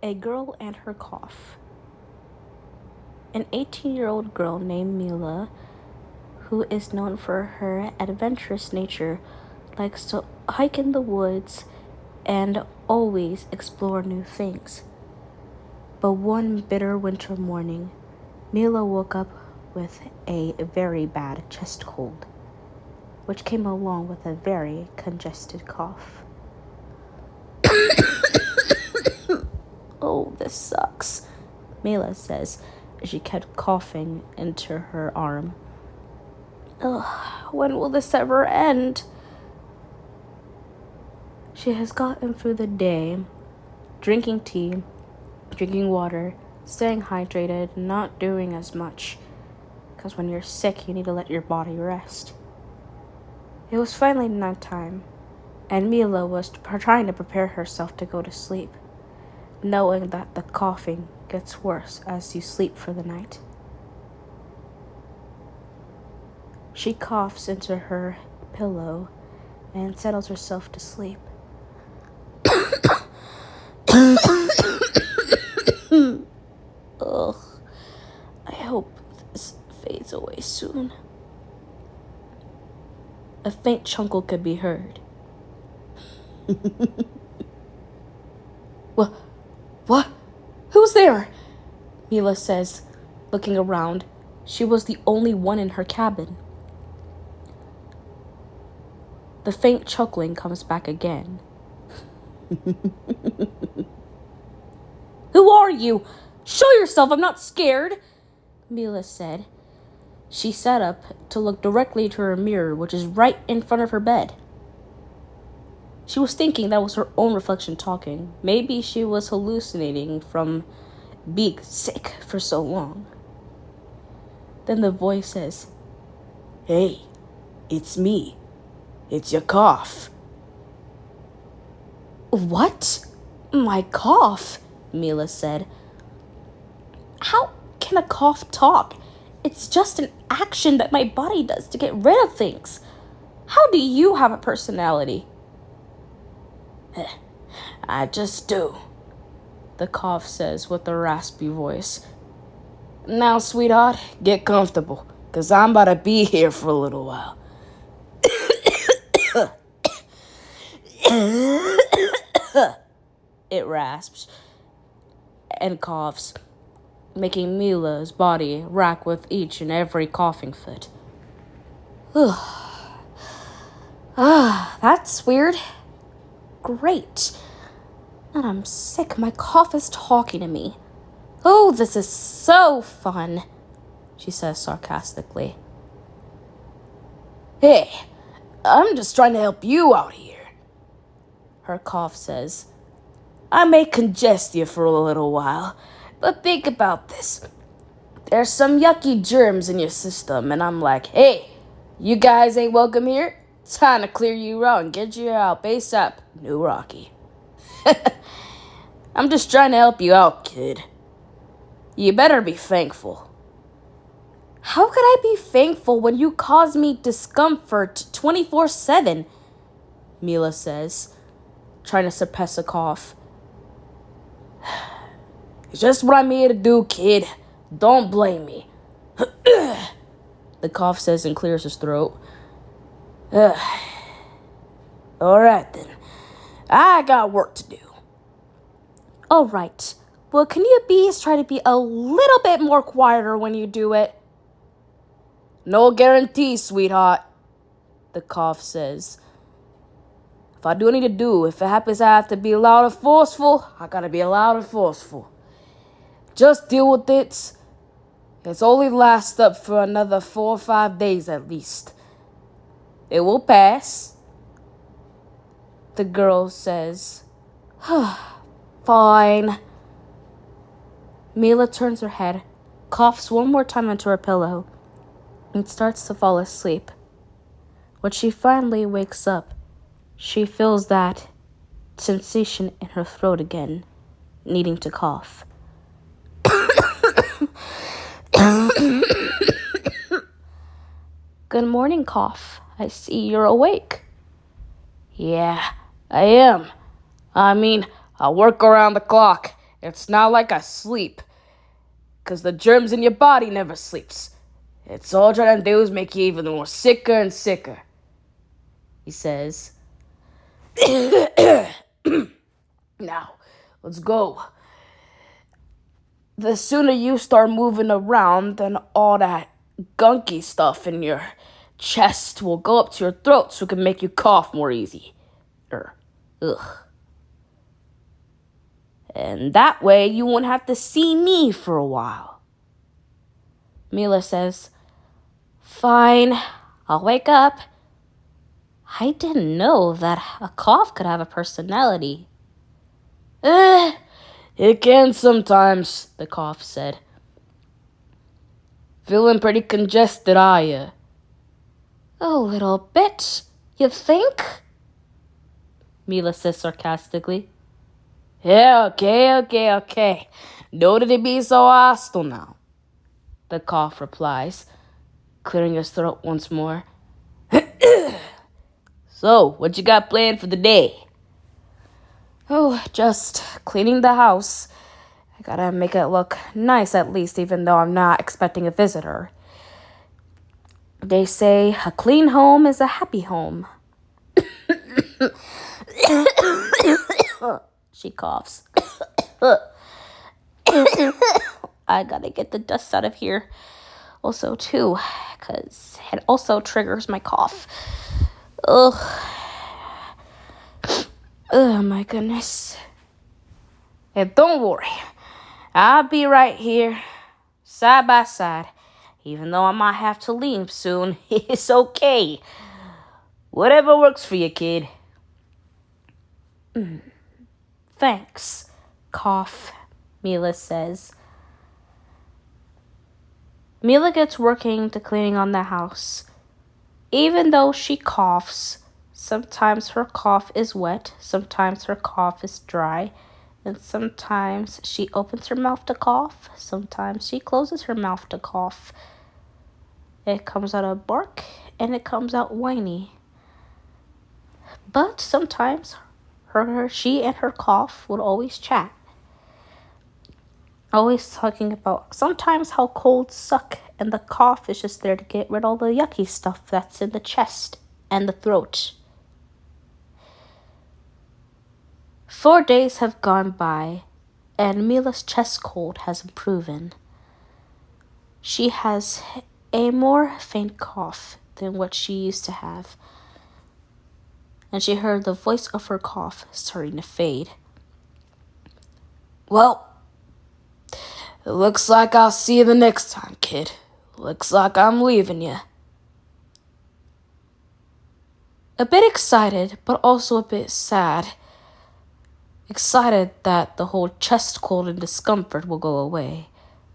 A Girl and Her Cough. An 18-year-old girl named Mila, who is known for her adventurous nature, likes to hike in the woods and always explore new things. But one bitter winter morning, Mila woke up with a very bad chest cold, which came along with a very congested cough. Oh, this sucks, Mila says as she kept coughing into her arm. Ugh, when will this ever end? She has gotten through the day, drinking tea, drinking water, staying hydrated, not doing as much. Because when you're sick, you need to let your body rest. It was finally nighttime, and Mila was trying to prepare herself to go to sleep, knowing that the coughing gets worse as you sleep for the night. She coughs into her pillow and settles herself to sleep. Ugh, I hope this fades away soon. A faint chuckle could be heard. What? Who's there? Mila says, looking around. She was the only one in her cabin. The faint chuckling comes back again. Who are you? Show yourself, I'm not scared, Mila said. She sat up to look directly into her mirror, which is right in front of her bed. She was thinking that was her own reflection talking. Maybe she was hallucinating from being sick for so long. Then the voice says, Hey, it's me. It's your cough. What? My cough? Mila said. How can a cough talk? It's just an action that my body does to get rid of things. How do you have a personality? I just do, the cough says with a raspy voice. Now, sweetheart, get comfortable, 'cause I'm about to be here for a little while. It rasps and coughs, making Mila's body rack with each and every coughing fit. That's weird. Great. And I'm sick. My cough is talking to me. Oh, this is so fun, she says sarcastically. Hey, I'm just trying to help you out here, her cough says. I may congest you for a little while, but think about this. There's some yucky germs in your system, and I'm like, hey, you guys ain't welcome here. Time to clear you out and get you out ASAP, New Rocky. I'm just trying to help you out, kid. You better be thankful. How could I be thankful when you cause me discomfort 24/7? Mila says, trying to suppress a cough. It's just what I'm here to do, kid. Don't blame me. The cough says and clears his throat. Alright then. I got work to do. Alright. Well, can you bees try to be a little bit more quieter when you do it? No guarantee, sweetheart, the cough says. If I do what I need to do, if it happens I have to be loud and forceful, I gotta be loud and forceful. Just deal with it. It's only last up for another 4 or 5 days at least. It will pass, the girl says. Fine. Mila turns her head, coughs one more time into her pillow, and starts to fall asleep. When she finally wakes up, she feels that sensation in her throat again, needing to cough. Good morning, cough. I see you're awake. Yeah, I am. I mean, I work around the clock, It's not like I sleep, 'cause the germs in your body never sleeps. It's all trying to do is make you even more sicker and sicker, he says. Now, let's go. The sooner you start moving around, then all that gunky stuff in your chest will go up to your throat so it can make you cough more easy. Ugh. And that way you won't have to see me for a while. Mila says, fine, I'll wake up. I didn't know that a cough could have a personality. It can sometimes, the cough said. Feeling pretty congested, are you? A little bit, you think? Mila says sarcastically. Yeah, okay. Don't it be so hostile now, the cough replies, clearing his throat once more. So, what you got planned for the day? Oh, just cleaning the house. I gotta make it look nice at least, even though I'm not expecting a visitor. They say a clean home is a happy home. She coughs. I gotta get the dust out of here. Also, too, because it also triggers my cough. Ugh. Oh, my goodness. And don't worry. I'll be right here, side by side. Even though I might have to leave soon, it's okay. Whatever works for you, kid. Thanks, cough, Mila says. Mila gets working to cleaning on the house. Even though she coughs, sometimes her cough is wet, sometimes her cough is dry, and sometimes she opens her mouth to cough, sometimes she closes her mouth to cough. It comes out a bark, and it comes out whiny. But sometimes she and her cough would always chat. Always talking about sometimes how colds suck, and the cough is just there to get rid of all the yucky stuff that's in the chest and the throat. 4 days have gone by, and Mila's chest cold has improved. She has a more faint cough than what she used to have, and she heard the voice of her cough starting to fade. Well, it looks like I'll see you the next time, kid. Looks like I'm leaving you. A bit excited, but also a bit sad. Excited that the whole chest cold and discomfort will go away,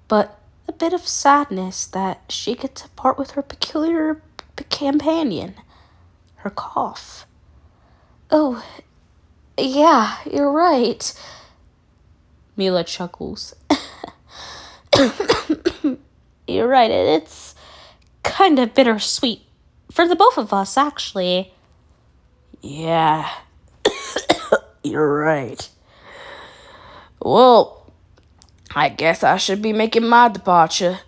but a bit of sadness that she gets to part with her peculiar companion, her cough. Oh, yeah, you're right. Mila chuckles. You're right, it's kind of bittersweet. For the both of us, actually. Yeah, you're right. Well, I guess I should be making my departure.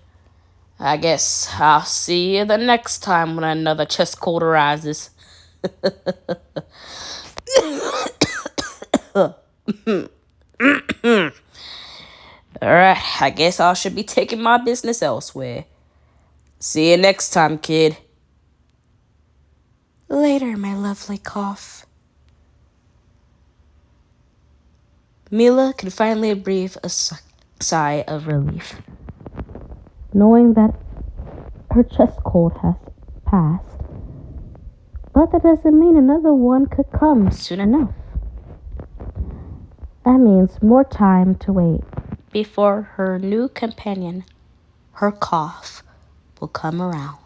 I guess I'll see you the next time when another chest cold arises. Alright, I guess I should be taking my business elsewhere. See you next time, kid. Later, my lovely cough. Mila can finally breathe a sigh of relief, knowing that her chest cold has passed. But that doesn't mean another one could come soon enough. That means more time to wait before her new companion, her cough, will come around.